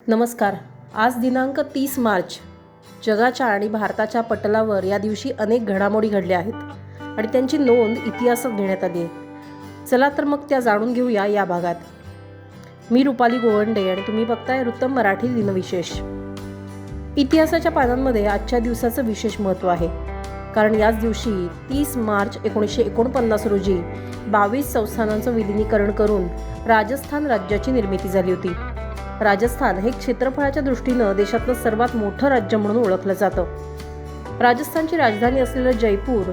नमस्कार. आज दिनांक 30 मार्च. जगाच्या आणि भारताच्या पटलावर या दिवशी अनेक घडामोडी घडल्या आहेत आणि त्यांची नोंद इतिहासात घेण्यात आली आहे. चला तर मग त्या जाणून घेऊया या भागात. मी रुपाली गोवंडे आणि तुम्ही बघताय वृत्तम मराठी दिनविशेष. इतिहासाच्या पानांमध्ये आजच्या दिवसाचं विशेष महत्त्व आहे, कारण याच दिवशी 30 मार्च 1949 रोजी 22 संस्थानांचं विलिनीकरण करून राजस्थान राज्याची निर्मिती झाली होती. राजस्थान हे क्षेत्रफळाच्या दृष्टीनं देशातलं सर्वात मोठं राज्य म्हणून ओळखलं जातं. राजस्थानची राजधानी असलेलं जयपूर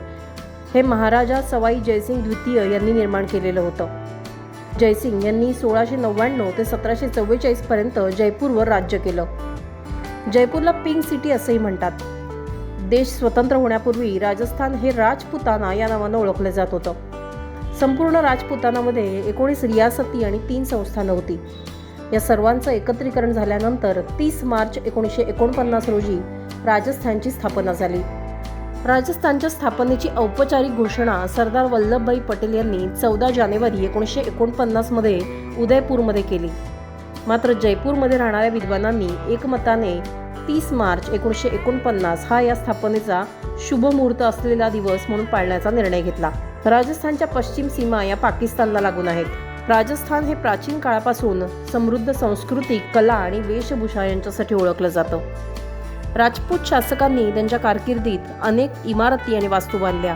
हे महाराजा सवाई जयसिंग द्वितीय यांनी निर्माण केलेलं होतं. जयसिंग यांनी 1699 ते 1744 पर्यंत जयपूरवर राज्य केलं. जयपूरला पिंक सिटी असंही म्हणतात. देश स्वतंत्र होण्यापूर्वी राजस्थान हे राजपुताना या नावानं ओळखलं जात होतं. संपूर्ण राजपुतानामध्ये 19 रियासती आणि 3 संस्थानं होती. या सर्वांचं एकत्रीकरण झाल्यानंतर 30 मार्च 1949 रोजी राजस्थानची स्थापना झाली. राजस्थानच्या स्थापनेची औपचारिक घोषणा सरदार वल्लभभाई पटेल यांनी 14 जानेवारी 1949 मध्ये उदयपूरमध्ये केली. मात्र जयपूरमध्ये राहणाऱ्या विद्वानांनी एकमताने 30 मार्च 1949 हा या स्थापनेचा शुभ मुहूर्त असलेला दिवस म्हणून पाळण्याचा निर्णय घेतला. राजस्थानच्या पश्चिम सीमा या पाकिस्तानला लागून आहेत. राजस्थान हे प्राचीन काळापासून समृद्ध संस्कृती, कला आणि वेशभूषा यांच्यासाठी ओळखलं जातं. राजपूत शासकांनी त्यांच्या कारकिर्दीत अनेक इमारती आणि वास्तू बांधल्या.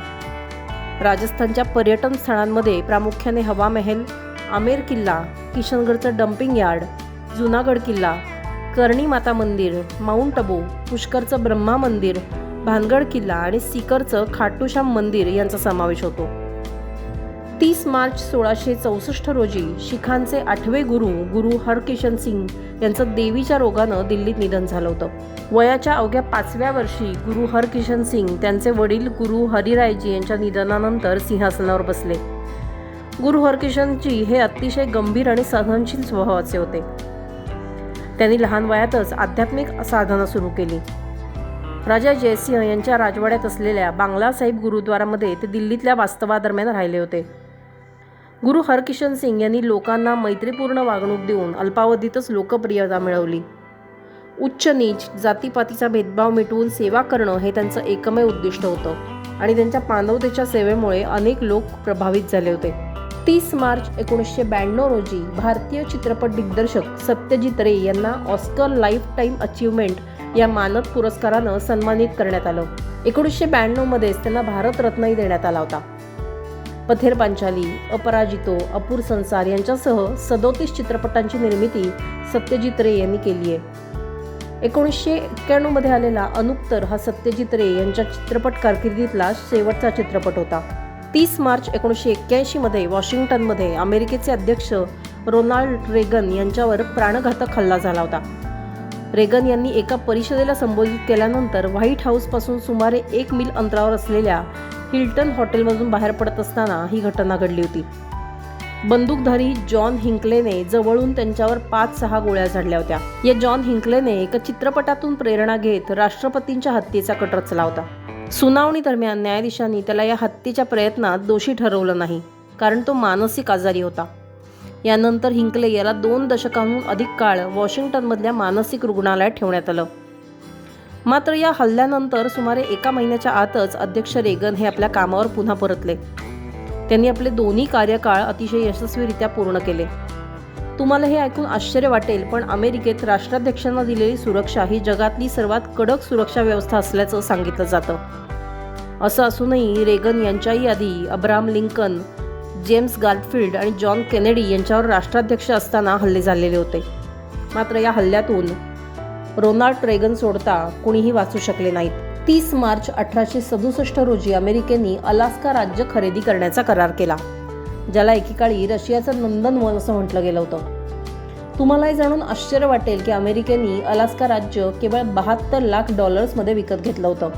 राजस्थानच्या पर्यटन स्थळांमध्ये प्रामुख्याने हवा महल, आमेर किल्ला, किशनगडचं डम्पिंग यार्ड, जुनागड किल्ला, कर्णी माता मंदिर, माउंट अबू, पुष्करचं ब्रह्मा मंदिर, भानगड किल्ला आणि सीकरचं खाटूश्याम मंदिर यांचा समावेश होतो. 30 मार्च 1664 रोजी शिखांचे 8वे गुरु हरकिशन सिंग यांचं देवीच्या रोगानं दिल्लीत निधन झालं होतं. वयाच्या अवघ्या 5व्या वर्षी गुरु हरकिशन सिंग त्यांचे वडील गुरु हरिरायजी यांच्या निधनानंतर सिंहासनावर बसले. गुरु हरकिशनजी हे अतिशय गंभीर आणि सहनशील स्वभावाचे होते. त्यांनी लहान वयातच आध्यात्मिक साधना सुरू केली. राजा जयसिंह यांच्या राजवाड्यात असलेल्या बांगला साहिब गुरुद्वारामध्ये ते दिल्लीतल्या वास्तवादरम्यान राहिले होते. गुरु हरकिशन सिंग यांनी लोकांना मैत्रीपूर्ण वागणूक देऊन अल्पावधीतच लोकप्रियता मिळवली. उच्च नीच, जातीपातीचा भेदभाव मिटवून सेवा करणं हे त्यांचं एकमेव उद्दिष्ट होतं आणि त्यांच्या मानवतेच्या सेवेमुळे अनेक लोक प्रभावित झाले होते. 30 मार्च 1992 रोजी भारतीय चित्रपट दिग्दर्शक सत्यजित रे यांना ऑस्कर लाईफ टाईम अचीवमेंट या मानद पुरस्कारानं सन्मानित करण्यात आलं. 1992 मध्येच त्यांना भारतरत्नही देण्यात आला होता. पथेर पांचाली, अपराजितो, अपूर संसार यांच्यासह 37 चित्रपटांची निर्मिती सत्यजित रे यांनी केली आहे. 1991 मध्ये आलेला अनुत्तर हा सत्यजित रे यांच्या चित्रपट कारकिर्दीतला शेवटचा चित्रपट होता. 30 मार्च 1981 मध्ये वॉशिंग्टनमध्ये अमेरिकेचे अध्यक्ष रोनाल्ड रेगन यांच्यावर प्राणघातक हल्ला झाला होता. रेगन यांनी एका परिषदेला संबोधित केल्यानंतर व्हाईट हाऊसपासून सुमारे 1 मील अंतरावर असलेल्या हिल्टन हॉटेलमधून बाहेर पडत असताना ही घटना घडली होती. बंदूकधारी जॉन हिंकलेने जवळून त्यांच्यावर 5-6 गोळ्या झाडल्या होत्या. या जॉन हिंकलेने एका चित्रपटातून प्रेरणा घेत राष्ट्रपतींच्या हत्येचा कट रचला होता. सुनावणी दरम्यान न्यायाधीशांनी त्याला या हत्येच्या प्रयत्नात दोषी ठरवलं नाही, कारण तो मानसिक आजारी होता. यानंतर हिंकले याला 2 दशकांहून अधिक काळ वॉशिंग्टनमधल्या मानसिक रुग्णालयात ठेवण्यात आलं. मात्र या हल्ल्यानंतर सुमारे 1 महिन्याच्या आतच अध्यक्ष रेगन हे आपल्या कामावर पुन्हा परतले. त्यांनी आपले दोन्ही कार्यकाळ अतिशय यशस्वीरित्या पूर्ण केले. तुम्हाला हे ऐकून आश्चर्य वाटेल, पण अमेरिकेत राष्ट्राध्यक्षांना दिलेली सुरक्षा ही जगातली सर्वात कडक सुरक्षा व्यवस्था असल्याचं सांगितलं जातं. असं असूनही रेगन यांच्याही आधी अब्राहम लिंकन, जेम्स गारफील्ड आणि जॉन केनेडी यांच्यावर राष्ट्राध्यक्ष असताना हल्ले झालेले होते. मात्र या हल्ल्यातून रोनाल्ड रेगन सोडता कुणीही वाचू शकले नाहीत. 30 मार्च 1867 रोजी अमेरिकेने अलास्का राज्य खरेदी करण्याचा करार केला, ज्याला एकेकाळी रशियाचं नंदनवन असं म्हटलं गेलं होतं. तुम्हालाही जाणून आश्चर्य वाटेल की अमेरिकेने अलास्का राज्य केवळ $72 लाख मध्ये विकत घेतलं होतं.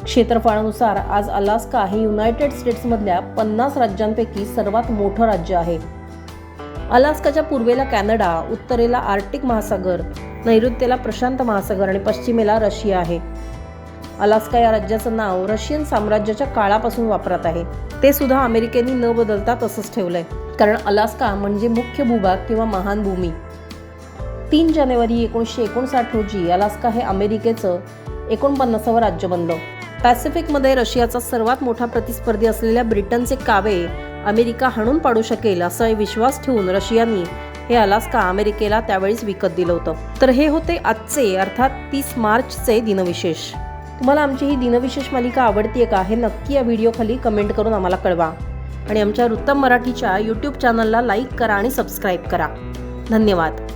क्षेत्रफळानुसार आज अलास्का हे युनायटेड स्टेट्समधल्या 50 राज्यांपैकी सर्वात मोठं राज्य आहे. अलास्काच्या पूर्वेला कॅनडा, उत्तरेला आर्क्टिक महासागर, नैऋत्येला प्रशांत महासागर आणि पश्चिमेला रशिया आहे. अलास्का या राज्याचं नाव रशियन साम्राज्याच्या काळापासून वापरात आहे. ते सुद्धा अमेरिकेने न बदलता तसंच ठेवलंय, कारण अलास्का म्हणजे मुख्य भूभाग किंवा महान भूमी. 3 जानेवारी 1959 रोजी अलास्का हे अमेरिकेचं 49वं राज्य बनलं. पॅसिफिकमध्ये रशियाचा सर्वात मोठा प्रतिस्पर्धी असलेल्या ब्रिटनचे कावे अमेरिका हाणून पाडू शकेल असा विश्वास ठेवून रशियानी हे अलास्का अमेरिकेला त्यावेळीच विकत दिलं होतं. तर हे होते आजचे अर्थात 30 मार्चचे दिनविशेष. तुम्हाला आमची ही दिनविशेष मालिका आवडतीये का हे नक्की या व्हिडिओ खाली कमेंट करून आम्हाला कळवा आणि आमच्या वृत्तम मराठीच्या YouTube चॅनलला लाईक करा आणि सबस्क्राईब करा. धन्यवाद.